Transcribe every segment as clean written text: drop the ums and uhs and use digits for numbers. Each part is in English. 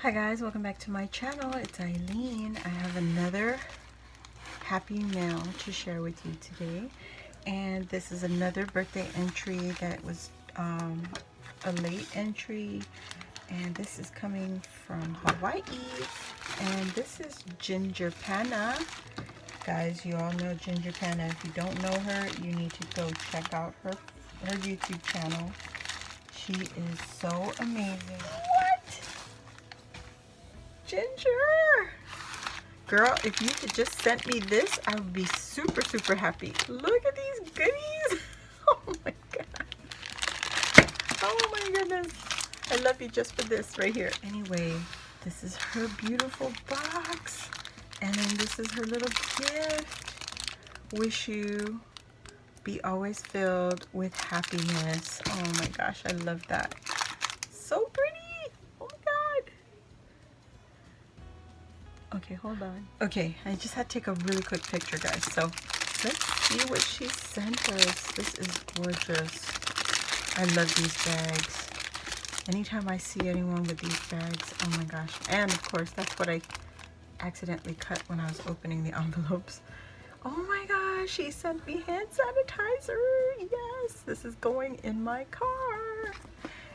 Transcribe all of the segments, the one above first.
Hi guys, welcome back to my channel. It's Eileen. I have another happy mail to share with you today, and this is another birthday entry that was a late entry, and this is coming from Hawaii, and this is Ginger Panna. Guys, you all know Ginger Panna. If you don't know her, you need to go check out her YouTube channel. She is so amazing. What? Ginger! Girl, if you could just send me this, I would be super, super happy. Look at these goodies. Oh my god. Oh my goodness. I love you just for this right here. Anyway, this is her beautiful box. And then this is her little gift. Wish you be always filled with happiness. Oh my gosh, I love that. So pretty. Oh my god. Okay, hold on. Okay, I just had to take a really quick picture, guys. So let's see what she sent us. This is gorgeous. I love these bags. Anytime I see anyone with these bags, oh my gosh. And of course, that's what I accidentally cut when I was opening the envelopes. Oh my gosh, she sent me hand sanitizer. Yes, this is going in my car.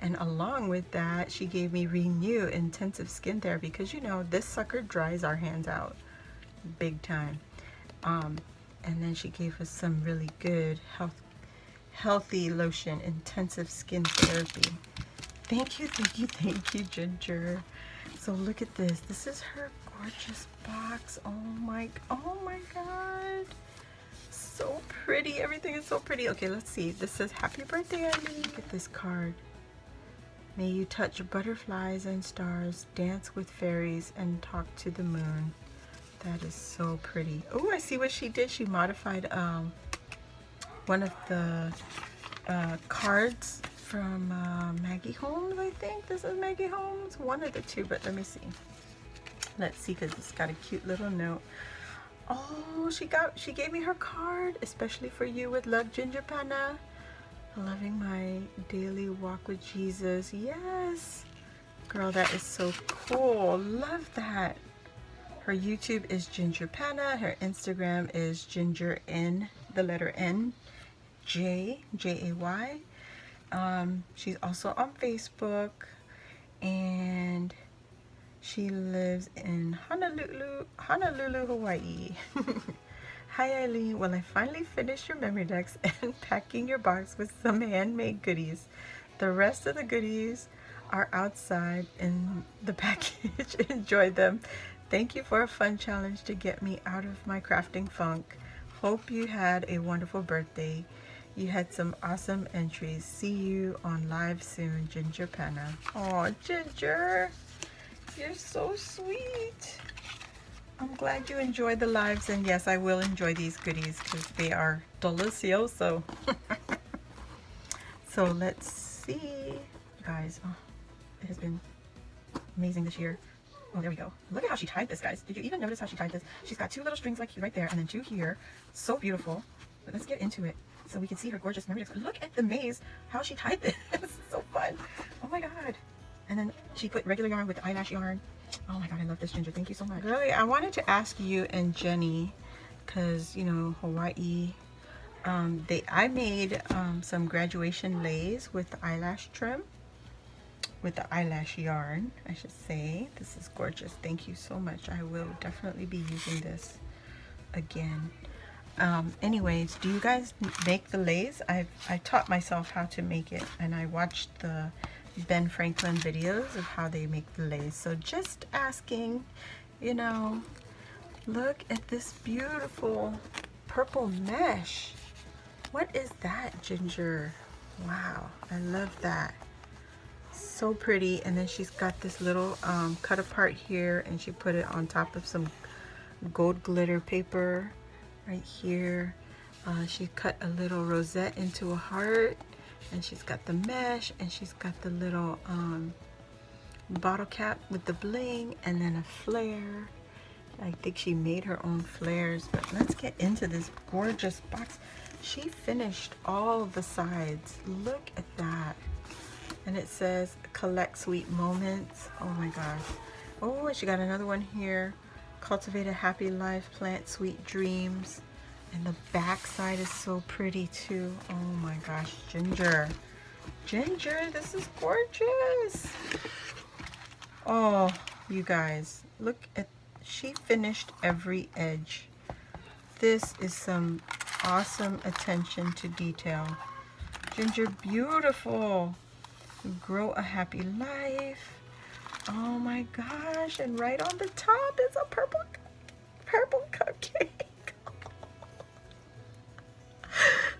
And along with that, she gave me Renew Intensive Skin Therapy, because you know this sucker dries our hands out big time. And then she gave us some really good healthy lotion, Intensive Skin Therapy. Thank you, thank you, thank you, Ginger. So look at this. This is her gorgeous box. Oh my god. So pretty. Everything is so pretty. Okay, let's see. This says happy birthday, Eileen. Look at this card. May you touch butterflies and stars, dance with fairies, and talk to the moon. That is so pretty. Oh, I see what she did. She modified one of the cards from Maggie Holmes, I think. This is Maggie Holmes. One of the two, but let me see. Let's see, because it's got a cute little note. Oh, she gave me her card, especially for you with love, Ginger Panna. Loving my daily walk with Jesus. Yes. Girl, that is so cool. Love that. Her YouTube is Ginger Panna. Her Instagram is Ginger N, the letter N, J-A-Y. She's also on Facebook, and she lives in Honolulu, Hawaii. Hi Eileen, well I finally finished your memory decks and packing your box with some handmade goodies. The rest of the goodies are outside in the package. Enjoy them. Thank you for a fun challenge to get me out of my crafting funk. Hope you had a wonderful birthday. You had some awesome entries. See you on live soon, Ginger Panna. Oh, Ginger, you're so sweet. I'm glad you enjoyed the lives, and yes, I will enjoy these goodies because they are delicioso. So let's see, guys. Oh, it has been amazing this year. Oh, there we go. Look at how she tied this, guys. Did you even notice how she tied this? She's got two little strings like right there, and then two here. So beautiful. But let's get into it so we can see her gorgeous memory decks. Look at the maze, how she tied this. This is so fun. Oh my god. And then she put regular yarn with the eyelash yarn. Oh my god, I love this, Ginger. Thank you so much. Really, I wanted to ask you and Jenny, because you know Hawaii, I made some graduation lays with the eyelash trim, with the eyelash yarn, I should say. This is gorgeous. Thank you so much. I will definitely be using this again. Anyways, do you guys make the lays? I taught myself how to make it, and I watched the Ben Franklin videos of how they make the lays. So just asking, you know. Look at this beautiful purple mesh. What is that, Ginger? Wow, I love that. So pretty. And then she's got this little cut apart here, and she put it on top of some gold glitter paper right here. She cut a little rosette into a heart, and she's got the mesh, and she's got the little bottle cap with the bling, and then a flare. I think she made her own flares. But let's get into this gorgeous box. She finished all the sides. Look at that. And it says collect sweet moments. Oh my gosh. Oh, and she got another one here. Cultivate a happy life, plant sweet dreams. And the back side is so pretty too. Oh my gosh, Ginger. Ginger, this is gorgeous. Oh, you guys, look at, she finished every edge. This is some awesome attention to detail. Ginger, beautiful. Grow a happy life. Oh my gosh, and right on the top is a purple cupcake.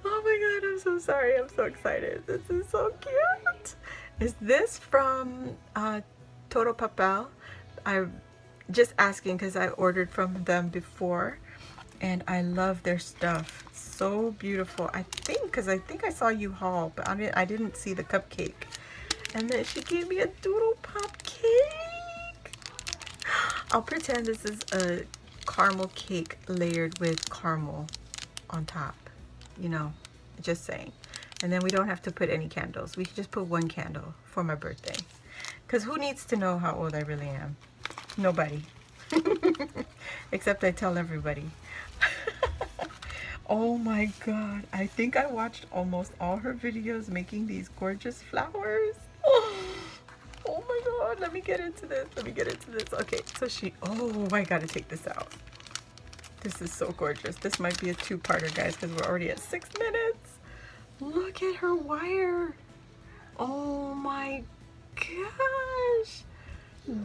Oh my god, I'm so sorry. I'm so excited. This is so cute. Is this from Toro Papel? I'm just asking because I ordered from them before and I love their stuff. So beautiful. I think I saw you haul, but I didn't see the cupcake. And then she gave me a Doodle Pop cake. I'll pretend this is a caramel cake layered with caramel on top. You know, just saying. And then we don't have to put any candles. We can just put one candle for my birthday. Because who needs to know how old I really am? Nobody. Except I tell everybody. Oh my god. I think I watched almost all her videos making these gorgeous flowers. Oh my god. Let me get into this. Okay, so oh, I gotta take this out. This is so gorgeous. This might be a two-parter, guys, because we're already at 6 minutes. Look at her wire. Oh my gosh.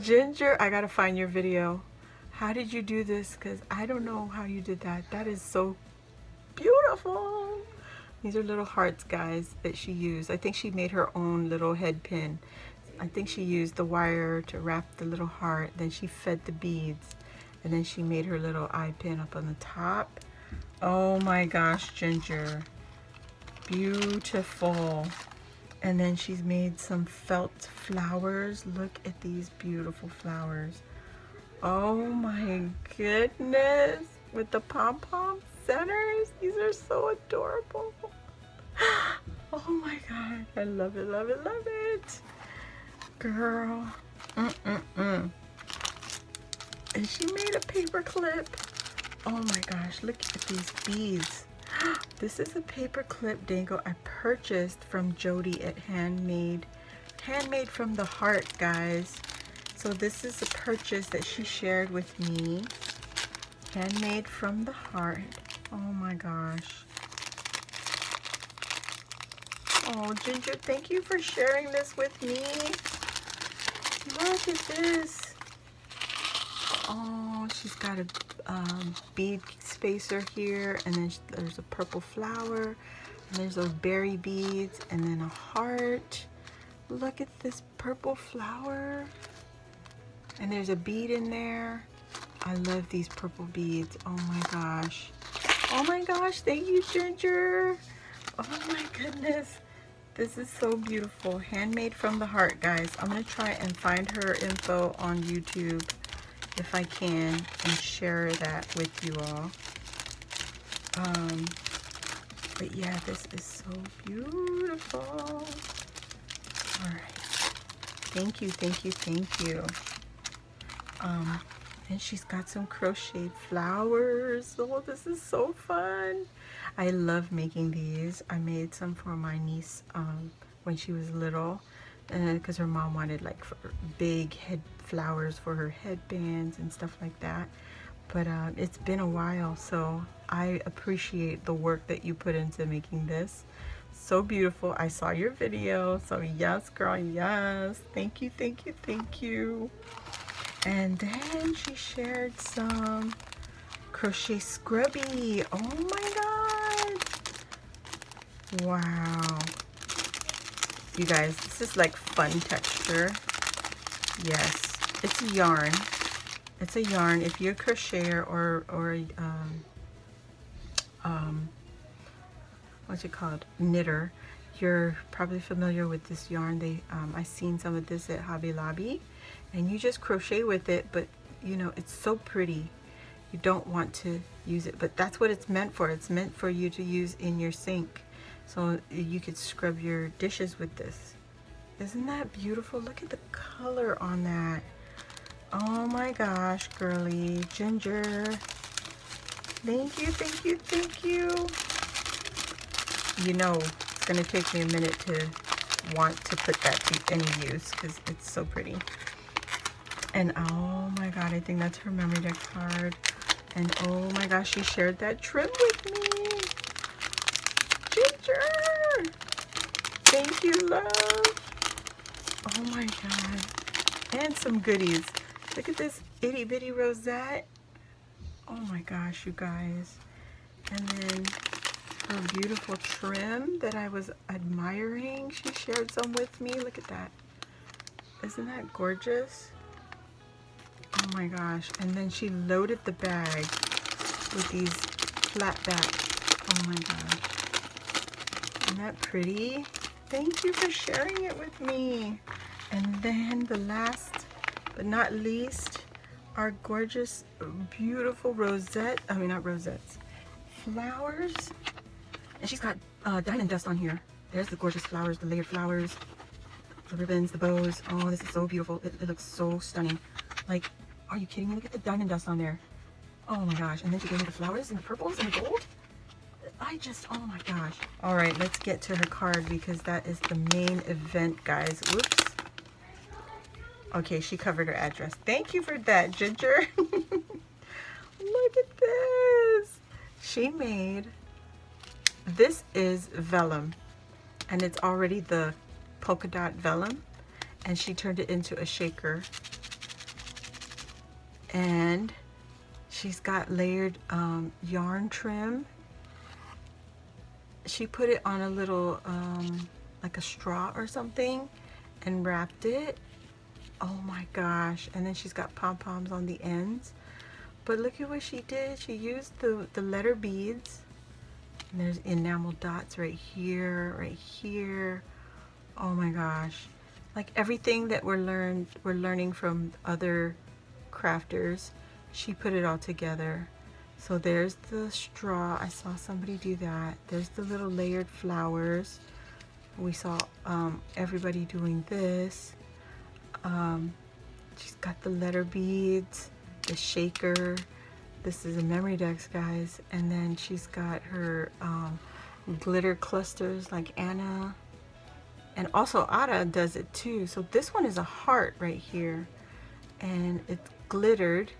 Ginger, I gotta find your video. How did you do this? Because I don't know how you did that. That is so beautiful. These are little hearts, guys, that she used. I think she made her own little head pin. I think she used the wire to wrap the little heart. Then she fed the beads. And then she made her little eye pin up on the top. Oh my gosh, Ginger. Beautiful. And then she's made some felt flowers. Look at these beautiful flowers. Oh my goodness. With the pom-pom centers. These are so adorable. Oh my god. I love it, love it, love it. Girl. And she made a paper clip. Oh my gosh, look at these beads. This is a paper clip dangle I purchased from Jody at Handmade from the Heart, guys. So this is a purchase that she shared with me. Handmade from the Heart. Oh my gosh. Oh, Ginger, thank you for sharing this with me. Look at this. Oh, she's got a bead spacer here, and then there's a purple flower, and there's those berry beads, and then a heart. Look at this purple flower, and there's a bead in there. I love these purple beads. Oh my gosh. Oh my gosh, thank you, Ginger. Oh my goodness. This is so beautiful. Handmade from the Heart, guys. I'm going to try and find her info on YouTube if I can and share that with you all. But yeah, this is so beautiful. All right. Thank you, thank you, thank you. And she's got some crocheted flowers. Oh, this is so fun. I love making these. I made some for my niece when she was little, because her mom wanted like big head flowers for her headbands and stuff like that. But it's been a while, so I appreciate the work that you put into making this. So beautiful. I saw your video, so yes, girl, yes. Thank you, thank you, thank you. And then she shared some crochet scrubby. Oh my god. Wow. You guys, this is like fun texture. Yes, it's a yarn. It's a yarn. If you're a crocheter or what's it called? Knitter, you're probably familiar with this yarn. I seen some of this at Hobby Lobby, and you just crochet with it, but you know, it's so pretty. You don't want to use it, but that's what it's meant for. It's meant for you to use in your sink. So you could scrub your dishes with this. Isn't that beautiful? Look at the color on that. Oh my gosh, girly. Ginger. Thank you, thank you, thank you. You know, it's going to take me a minute to want to put that to any use because it's so pretty. And oh my god, I think that's her memory deck card. And oh my gosh, she shared that trim with me. Ginger! Thank you, love. Oh my god. And some goodies. Look at this itty bitty rosette. Oh my gosh, you guys. And then her beautiful trim that I was admiring. She shared some with me. Look at that. Isn't that gorgeous? Oh my gosh. And then she loaded the bag with these flat backs. Oh my gosh. Isn't that pretty? Thank you for sharing it with me. And then the last but not least, our gorgeous, beautiful rosette. I mean, not rosettes. Flowers. And she's got diamond dust on here. There's the gorgeous flowers, the layered flowers, the ribbons, the bows. Oh, this is so beautiful. It looks so stunning. Like, are you kidding me? Look at the diamond dust on there. Oh my gosh. And then she gave me the flowers and the purples and the gold. Oh my gosh. All right, let's get to her card because that is the main event, guys. Whoops. Okay, she covered her address. Thank you for that, Ginger. Look at this. She made, this is vellum, and it's already the polka dot vellum, and she turned it into a shaker. And she's got layered yarn trim. She put it on a little, like a straw or something, and wrapped it. Oh my gosh. And then she's got pom-poms on the ends. But look at what she did. She used the letter beads. And there's enamel dots right here, right here. Oh my gosh. Like everything that we're learning from other crafters, she put it all together. So there's the straw. I saw somebody do that. There's the little layered flowers. We saw everybody doing this. She's got the letter beads, the shaker. This is a memory decks, guys. And then she's got her glitter clusters like Anna. And also Ada does it too. So this one is a heart right here. And it's glittered,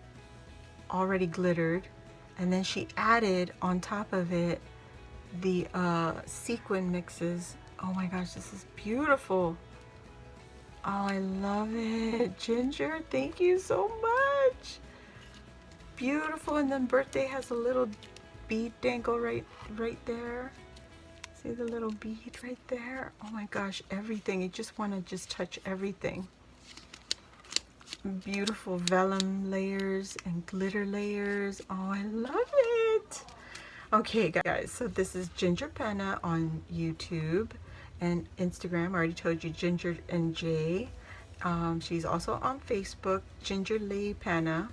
already glittered. And then she added on top of it the sequin mixes. Oh my gosh, this is beautiful. Oh, I love it. Ginger, thank you so much. Beautiful. And then Birthday has a little bead dangle right there. See the little bead right there? Oh my gosh, everything. You just want to just touch everything. Beautiful vellum layers and glitter layers. Oh, I love it. Okay, guys, so this is Ginger Penna on YouTube and Instagram. I already told you, Ginger and Jay. She's also on Facebook, Ginger Lee Penna.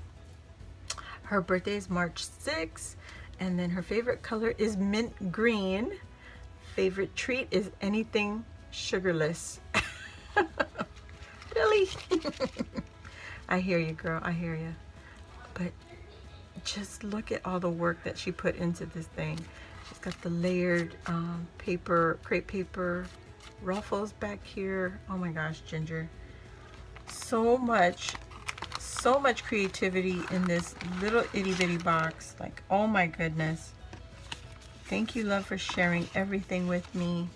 Her birthday is March 6th, and then her favorite color is mint green. Favorite treat is anything sugarless. Really? I hear you, girl. I hear you. But just look at all the work that she put into this thing. She's got the layered paper, crepe paper, ruffles back here. Oh my gosh, Ginger. So much creativity in this little itty bitty box. Like, oh my goodness. Thank you, love, for sharing everything with me.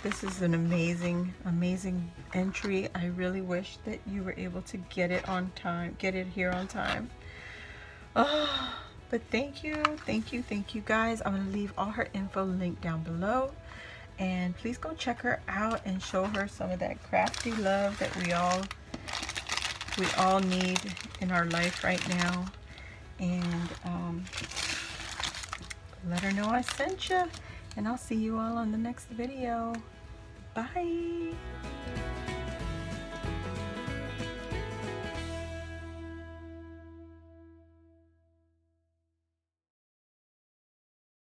This is an amazing entry. I really wish that you were able to get it on time, get it here on time. Oh, but thank you guys. I'm gonna leave all her info linked down below, and please go check her out and show her some of that crafty love that we all need in our life right now. And let her know I sent you, and I'll see you all on the next video. Bye.